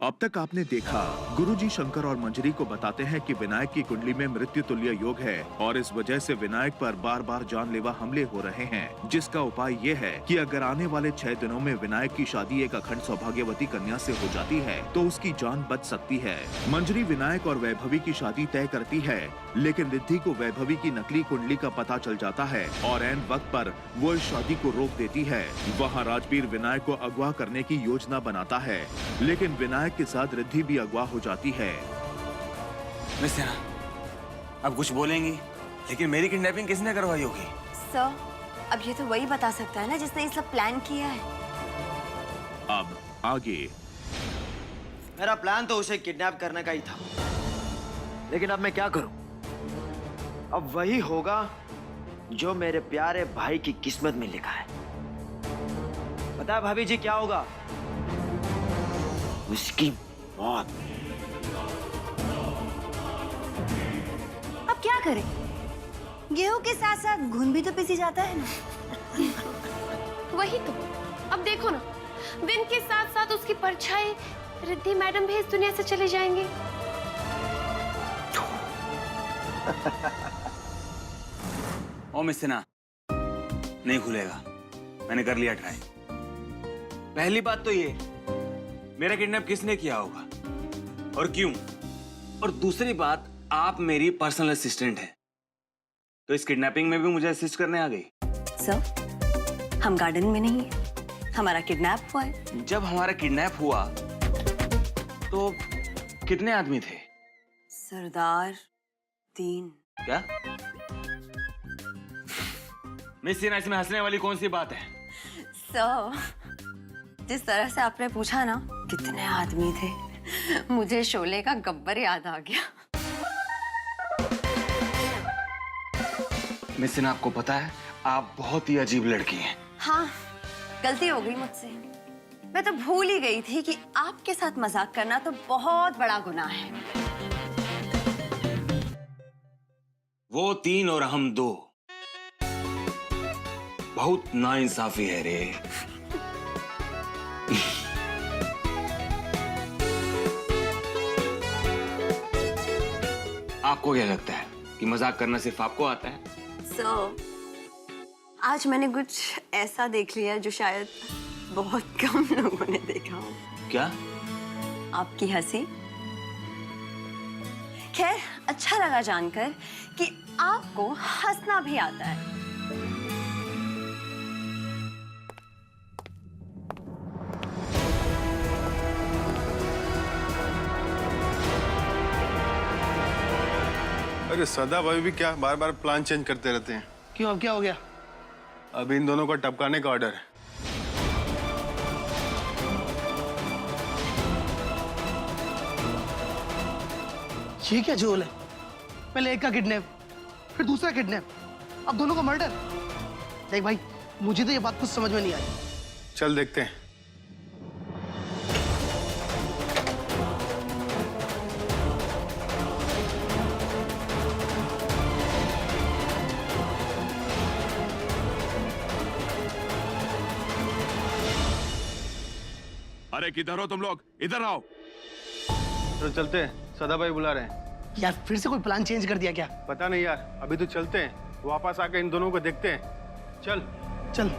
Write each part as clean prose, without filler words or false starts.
अब तक आपने देखा, गुरुजी शंकर और मंजरी को बताते हैं कि विनायक की कुंडली में मृत्यु तुल्य योग है और इस वजह से विनायक पर बार बार जानलेवा हमले हो रहे हैं, जिसका उपाय ये है कि अगर आने वाले 6 दिनों में विनायक की शादी एक अखंड सौभाग्यवती कन्या से हो जाती है तो उसकी जान बच सकती है। मंजरी विनायक और वैभवी की शादी तय करती है, लेकिन रिद्धि को वैभवी की नकली कुंडली का पता चल जाता है और ऐन वक्त पर वो इस शादी को रोक देती है। वहाँ राजवीर विनायक को अगवा करने की योजना बनाता है, लेकिन विनायक के साथ रिद्धि भी अगवा हो जाती है। मिस सेना, अब कुछ बोलेंगी, लेकिन मेरी किडनैपिंग किसने करवाई होगी? सर, अब ये तो वही बता सकता है ना जिसने ये सब प्लान किया है। अब आगे। मेरा प्लान तो उसे किडनैप करने का ही था, लेकिन अब मैं क्या करूं? अब वही होगा जो मेरे प्यारे भाई की किस्मत में लिखा है। पता है भाभी जी क्या होगा? उसकी मौत। अब क्या करें? गेहूं के साथ साथ घुन भी तो पिसी जाता है ना। वही तो। अब देखो ना, विन के साथ साथ उसकी परछाई रिद्धि मैडम भी इस दुनिया से चले जाएंगे। ओ मिस सेना, नहीं खुलेगा। मैंने कर लिया ट्राई। पहली बात तो ये, मेरा किडनैप किसने किया होगा और क्यों? और दूसरी बात, आप मेरी पर्सनल असिस्टेंट हैं, तो इस किडनैपिंग में भी मुझे असिस्ट करने आ गई। सर, हम गार्डन में नहीं है, हमारा किडनैप हुआ है। जब हमारा किडनैप हुआ तो कितने आदमी थे? सरदार 3। क्या? मिस सेना, इसमें हंसने वाली कौन सी बात है? सर, जिस तरह से आपने पूछा ना कितने आदमी थे, मुझे शोले का गब्बर याद आ गया। मिस सेना, आपको पता है आप बहुत ही अजीब लड़की हैं। हाँ, गलती हो गई मुझसे। मैं तो भूल ही गई थी कि आपके साथ मजाक करना तो बहुत बड़ा गुनाह है। वो 3 और हम 2। बहुत नाइंसाफी है रे। आपको क्या लगता है कि मजाक करना सिर्फ आपको आता है? सर, आज मैंने कुछ ऐसा देख लिया जो शायद बहुत कम लोगों ने देखा हो। क्या? आपकी हंसी। खैर, अच्छा लगा जानकर कि आपको हंसना भी आता है। अरे सदा भाई भी क्या बार बार प्लान चेंज करते रहते हैं? क्यों, अब क्या हो गया? अब इन दोनों को टपकाने का ऑर्डर है। ये क्या झोल है? पहले एक का किडनैप, फिर दूसरा किडनैप, अब दोनों का मर्डर। देख भाई, मुझे तो ये बात कुछ समझ में नहीं आई। चल देखते हैं। अरे किधर हो तुम लोग? इधर आओ। तो चलते हैं, सदा भाई बुला रहे हैं। यार, फिर से कोई प्लान चेंज कर दिया क्या? पता नहीं यार, अभी तो चलते हैं, वापस आके इन दोनों को देखते हैं। चल चल।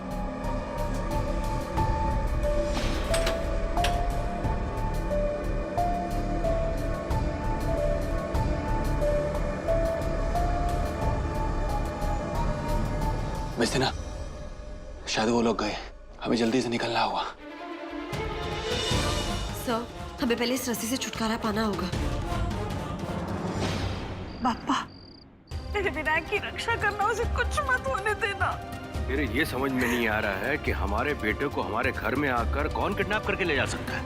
मिस सेना, शायद वो लोग गए, हमें जल्दी से निकलना होगा। सर, हमें पहले इस रस्सी से छुटकारा पाना होगा। पापा, मेरे विनायक की रक्षा करना, उसे कुछ मत होने देना। मेरे ये समझ में नहीं आ रहा है कि हमारे बेटे को हमारे घर में आकर कौन किडनैप करके ले जा सकता है।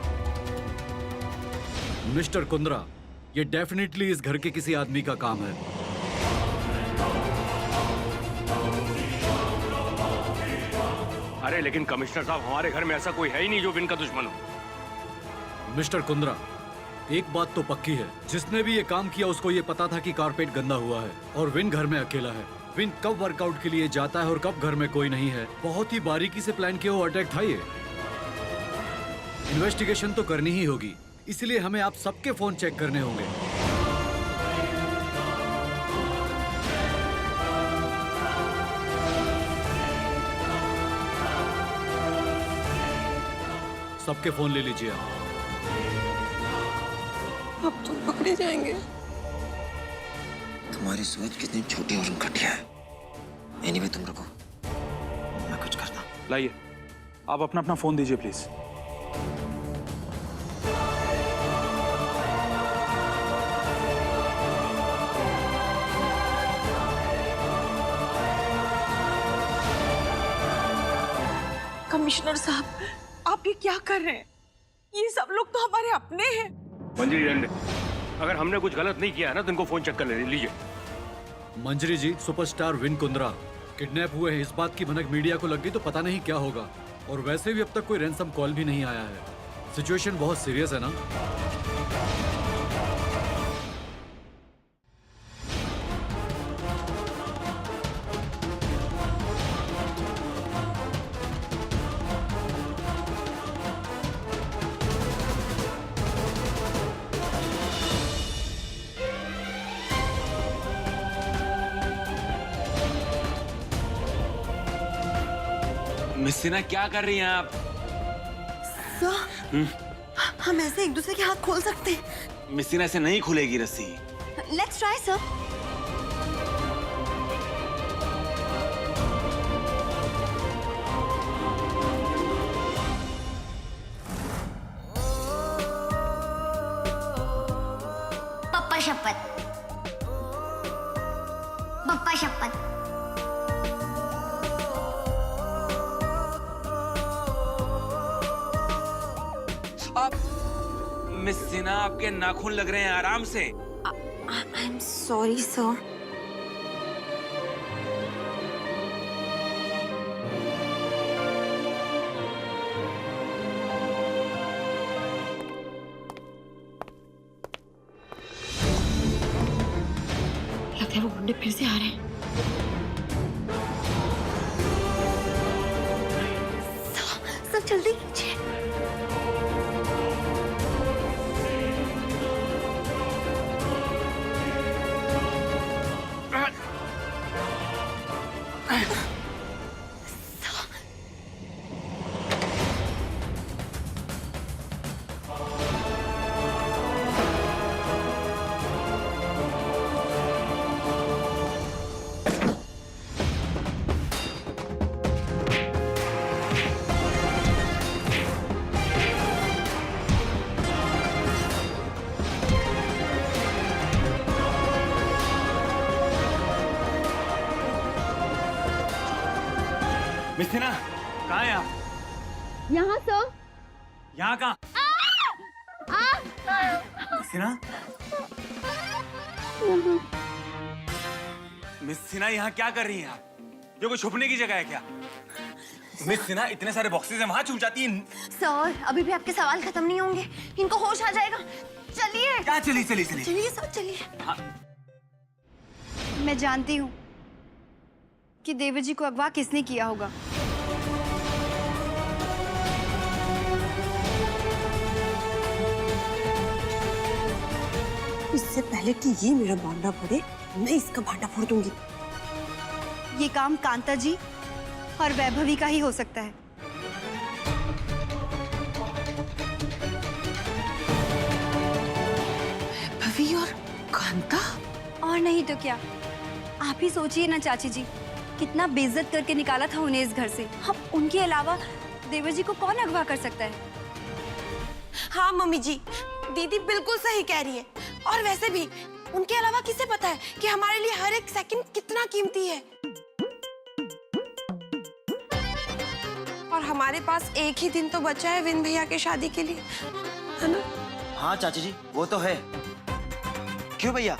मिस्टर कुंद्रा, ये डेफिनेटली इस घर के किसी आदमी का काम है। अरे लेकिन कमिश्नर साहब, हमारे घर में ऐसा कोई है ही नहीं जो विन का दुश्मन हो। मिस्टर कुंद्रा, एक बात तो पक्की है, जिसने भी ये काम किया उसको ये पता था कि कारपेट गंदा हुआ है और विन घर में अकेला है। विन कब वर्कआउट के लिए जाता है और कब घर में कोई नहीं है, बहुत ही बारीकी से प्लान किया हुआ अटैक था ये। इन्वेस्टिगेशन तो करनी ही होगी, इसलिए हमें आप सबके फोन चेक करने होंगे। सबके फोन ले लीजिए आप। अब तुम पकड़े जाएंगे। तुम्हारी सोच कितनी छोटी और घटिया है। एनीवे तुम रुको, मैं कुछ करता हूँ। लाइए, आप अपना अपना फोन दीजिए प्लीज। कमिश्नर साहब, आप ये क्या कर रहे हैं? ये सब लोग तो हमारे अपने हैं। मंजरी डंडे, अगर हमने कुछ गलत नहीं किया है ना तो इनको फोन चेक कर लीजिए। मंजरी जी, सुपरस्टार विन कुंद्रा किडनैप हुए हैं, इस बात की भनक मीडिया को लग गई तो पता नहीं क्या होगा। और वैसे भी अब तक कोई रैंसम कॉल भी नहीं आया है। सिचुएशन बहुत सीरियस है ना। मिस सिन्हा, क्या कर रही हैं आप? सर, हम ऐसे एक दूसरे के हाथ खोल सकते हैं। मिस सिन्हा, ऐसे नहीं खुलेगी रस्सी। Let's try sir. पप्पा शपथ, पप्पा शपथ। मिस सिन्हा, आपके नाखून लग रहे हैं, आराम से। I am sorry sir. लगता है वो गुंडे फिर से आ रहे हैं। सब जल्दी कीजिए। मिस सिन्हा, कहाँ हैं आप? यहाँ सर। यहाँ कहाँ? मिस सिन्हा, मिस सिन्हा, यहाँ क्या कर रही हैं आप? ये कोई छुपने की जगह है क्या? मिस सिन्हा, इतने सारे बॉक्सेस हैं, वहाँ छुप जाती हैं। सर, अभी भी आपके सवाल खत्म नहीं होंगे। इनको होश आ जाएगा। चलिए। क्या चलिए चलिए चलिए? चलिए सर, चलिए। हाँ। मैं जानती हूँ कि देवर जी को अगवा किसने किया होगा। इससे पहले कि ये मेरा भांडा फोड़े, मैं इसका भांडा फोड़ दूंगी। ये काम कांता जी और वैभवी का ही हो सकता है। वैभवी और कांता? और नहीं तो क्या। आप ही सोचिए ना चाची जी, कितना बेइज्जत करके निकाला था उन्हें इस घर से। हम उनके अलावा देवर जी को कौन अगवा कर सकता है? हाँ मम्मी जी, दीदी बिल्कुल सही कह रही है। और वैसे भी उनके अलावा किसे पता है कि हमारे लिए हर एक सेकंड कितना कीमती है। और हमारे पास एक ही दिन तो बचा है विन भैया के शादी के लिए, है ना? हाँ चाची जी, वो तो है। क्यों भैया?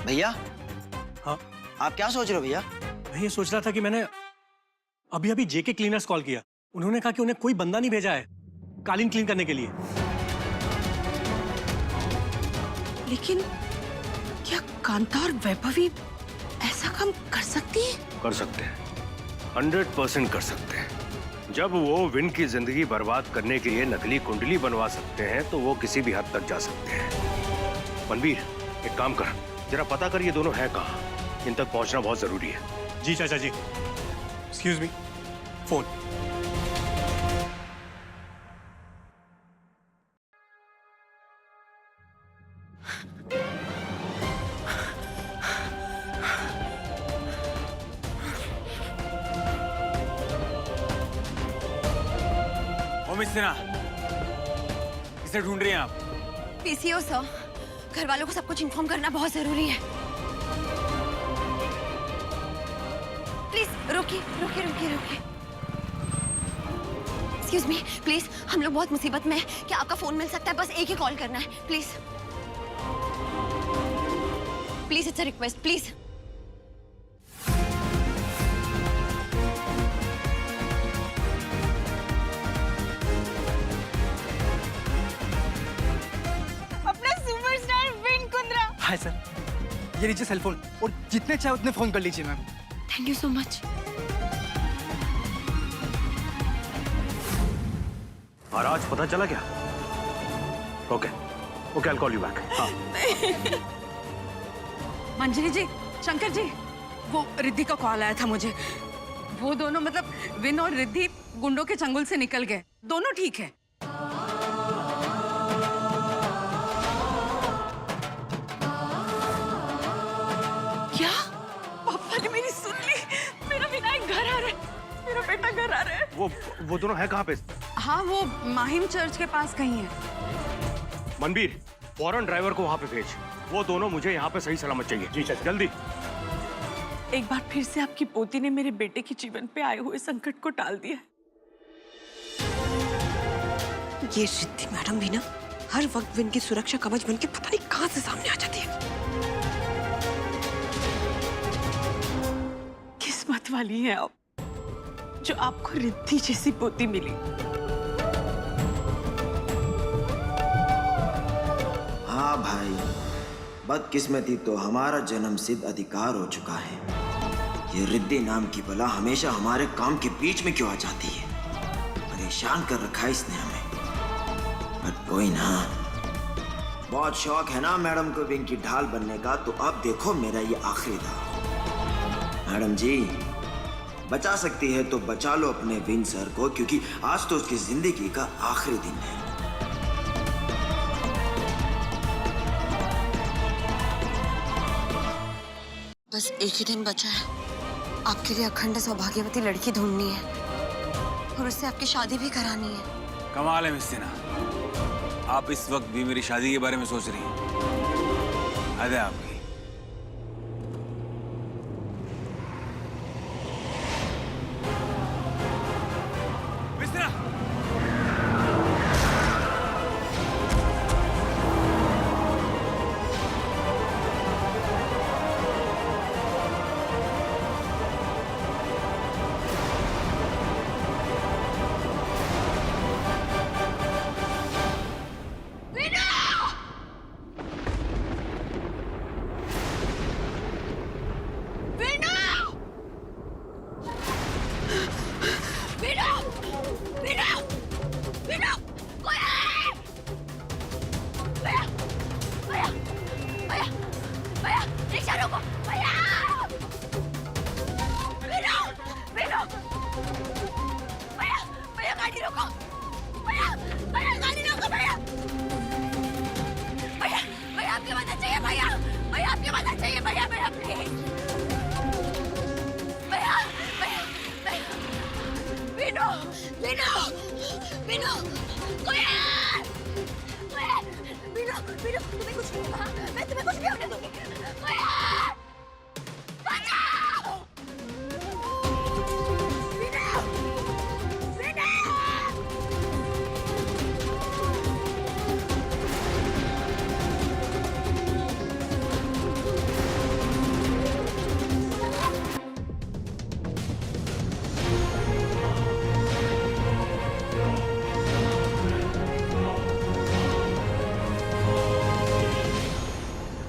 भैया? हाँ? आप क्या सोच रहे हो भैया? मैं ये सोच रहा था कि मैंने अभी अभी जेके क्लीनर्स कॉल किया। उन्होंने कहा कि उन्हें कोई बंदा नहीं भेजा है कालीन क्लीन करने के लिए। लेकिन क्या कांता और वैभवी ऐसा काम कर सकती है? कर सकते हैं, 100% कर सकते हैं। जब वो विन की जिंदगी बर्बाद करने के लिए नकली कुंडली बनवा सकते हैं तो वो किसी भी हद तक जा सकते हैं। मनवीर, एक काम कर, जरा पता कर ये दोनों हैं कहाँ। इन तक पहुंचना बहुत जरूरी है। जी चाचा जी। Excuse me, phone. Miss Sinha, किसे ढूंढ रही हैं आप? पीसीओ सर, घर वालों को सब कुछ इन्फॉर्म करना बहुत जरूरी है। प्लीज रुकिए रुकिए रुकिए रुकिए। एक्सक्यूज मी प्लीज, हम लोग बहुत मुसीबत में हैं। क्या आपका फोन मिल सकता है? बस एक ही कॉल करना है please. Please, it's a request please. Hi sir, ये लीजिए सेल फोन और जितने चाहे उतने फोन कर लीजिए ma'am. Thank you so much. और आज पता चला क्या? Okay okay, I'll call you back। हाँ। मंजरी जी, शंकर जी, वो रिद्धि का कॉल आया था मुझे। वो दोनों मतलब विन और रिद्धि गुंडों के चंगुल से निकल गए। दोनों ठीक है। क्या? पापा ने मेरी सुन ली। मेरा विनायक घर आ रहा है, मेरा बेटा घर आ रहा है। वो दोनों है कहाँ पे? हाँ, वो माहिम चर्च के पास कहीं है। मनवीर, फौरन ड्राइवर को वहाँ पे भेज। वो दोनों मुझे यहाँ पे सही सलामत चाहिए। जी चाचा, जल्दी। एक बार फिर से आपकी पोती ने मेरे बेटे के जीवन पे आए हुए संकट को टाल दिया। ये रिद्धि मैडम भी ना हर वक्त विन की सुरक्षा कवच बन के पता नहीं कहां से सामने आ जाती है। किस्मत वाली है आप, जो आपको रिद्धि जैसी पोती मिली। हाँ भाई, बदकिस्मती तो हमारा जन्मसिद्ध अधिकार हो चुका है। ये रिद्धि नाम की बला हमेशा हमारे काम के बीच में क्यों आ जाती है? परेशान कर रखा है इसने हमें। बट कोई ना, बहुत शौक है ना मैडम को विंग की ढाल बनने का, तो अब देखो मेरा ये आखिरी दाव। मैडम जी, बचा सकती है तो बचा लो अपने विन सर को, क्योंकि आज तो उसकी जिंदगी का आखिरी दिन है। बस एक ही दिन बचा है। आपके लिए अखंड सौभाग्यवती लड़की ढूंढनी है और उससे आपकी शादी भी करानी है। कमाल है मिस सिन्हा, आप इस वक्त भी मेरी शादी के बारे में सोच रही हैं। हद है आपकी। मिस सिन्हा,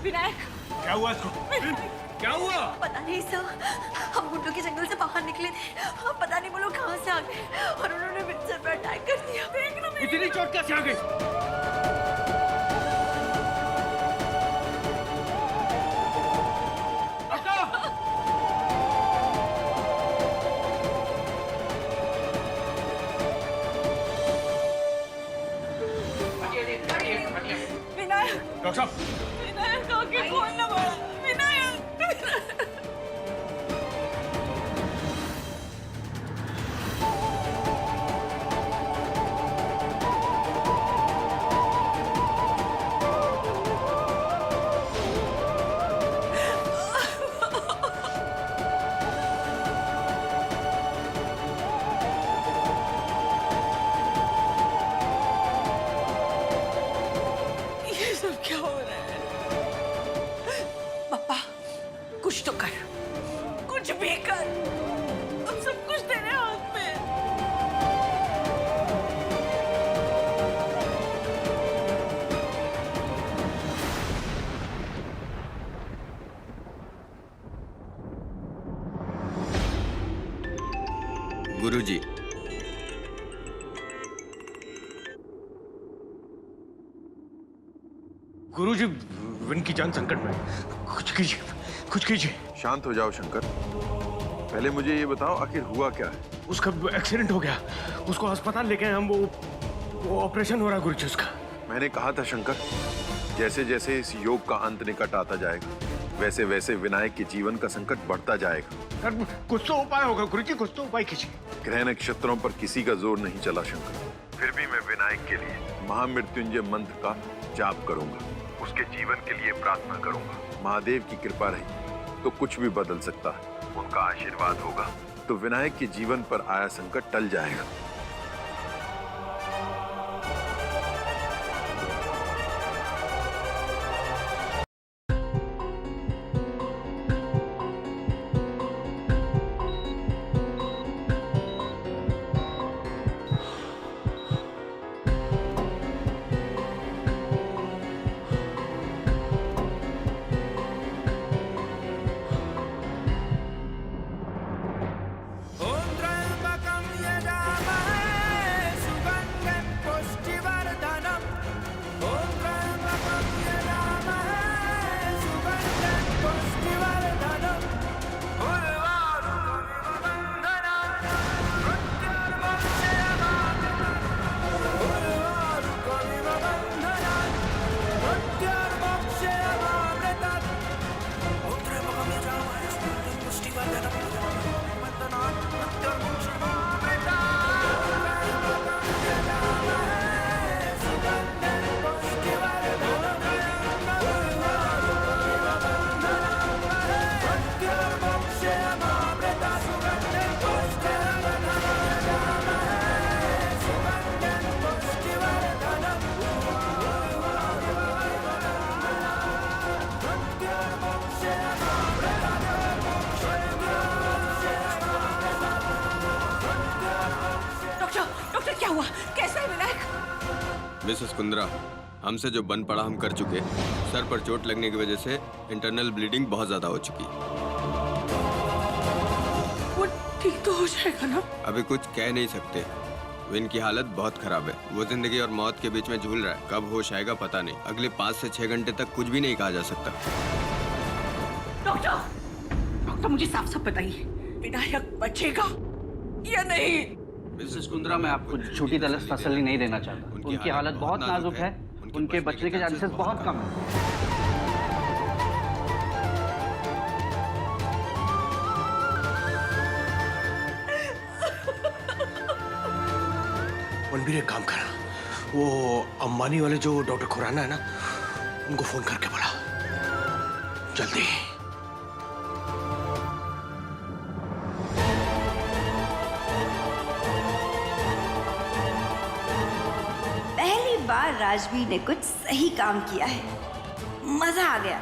विनायक, क्या हुआ इसको? क्या हुआ? पता नहीं सर, हम गुंडों के जंगल से बाहर निकले थे, पता नहीं वो लोग कहाँ से आ गए और उन्होंने मेरे सर पर अटैक कर दिया। देख ना इतनी चोट कैसे आ गई? विनायक, डॉक्टर साहब, विनायक आके खोलना पड़ा। विनायक, ये सब क्या हो रहा है? पापा, कुछ तो कर, कुछ भी कर। अब सब कुछ तेरे हाथ में है। गुरुजी, गुरुजी, विन की जान संकट में। कुछ कीजिए, कुछ कीजिए। शांत हो जाओ शंकर। पहले मुझे ये बताओ आखिर हुआ क्या है? उसका एक्सीडेंट हो गया, उसको अस्पताल लेके आए हम। वो ऑपरेशन हो रहा है गुरुजी उसका। मैंने कहा था शंकर, जैसे जैसे इस योग का अंत निकट आता जाएगा वैसे वैसे विनायक के जीवन का संकट बढ़ता जाएगा। सर, कुछ तो उपाय होगा गुरुजी, कुछ तो उपाय कीजिए। ग्रह नक्षत्रों पर किसी का जोर नहीं चला शंकर। फिर भी मैं विनायक के लिए महामृत्युंजय मंत्र का जाप करूंगा, उसके जीवन के लिए प्रार्थना करूंगा। महादेव की कृपा रही तो कुछ भी बदल सकता है, उनका आशीर्वाद होगा तो विनायक के जीवन पर आया संकट टल जाएगा। क्या हुआ? कैसा है विनायक? मिसेस कुंद्रा, हमसे जो बन पड़ा हम कर चुके। सर पर चोट लगने की वजह से इंटरनल ब्लीडिंग बहुत ज्यादा हो चुकी। वो ठीक तो हो जाएगा ना? अभी कुछ कह नहीं सकते। विन की हालत बहुत खराब है, वो जिंदगी और मौत के बीच में झूल रहा है। कब होश आएगा पता नहीं। अगले 5 से 6 घंटे तक कुछ भी नहीं कहा जा सकता। डॉक्टर मुझे साफ साफ बताइए, विनायक बचेगा या नहीं? मिसेस कुंद्रा, मैं आपको छोटी दलस तसल्ली नहीं देना चाहता। उनकी हालत बहुत नाजुक है, उनके बचने के चांसेस बहुत कम है। मनबीर, एक काम कर, वो अंबानी वाले जो डॉक्टर खुराना है ना, उनको फोन करके बुला जल्दी। पहली बार राजवीर ने कुछ सही काम किया है, मजा आ गया।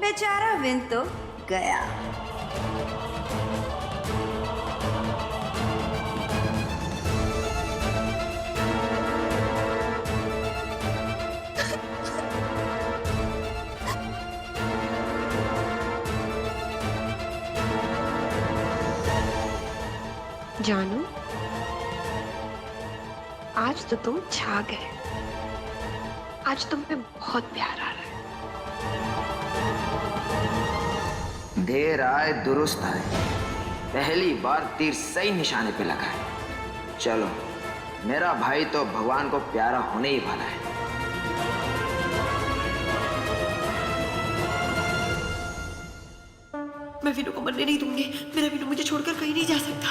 बेचारा विन तो गया। जानू, आज तो तुम छा गए। आज तुम पे बहुत प्यार आ रहा है। देर आए दुरुस्त आए, पहली बार तीर सही निशाने पे लगा है। चलो, मेरा भाई तो भगवान को प्यारा होने ही वाला है। मैं विनू को मरने नहीं दूंगी। मेरा विनू मुझे छोड़कर कहीं नहीं जा सकता।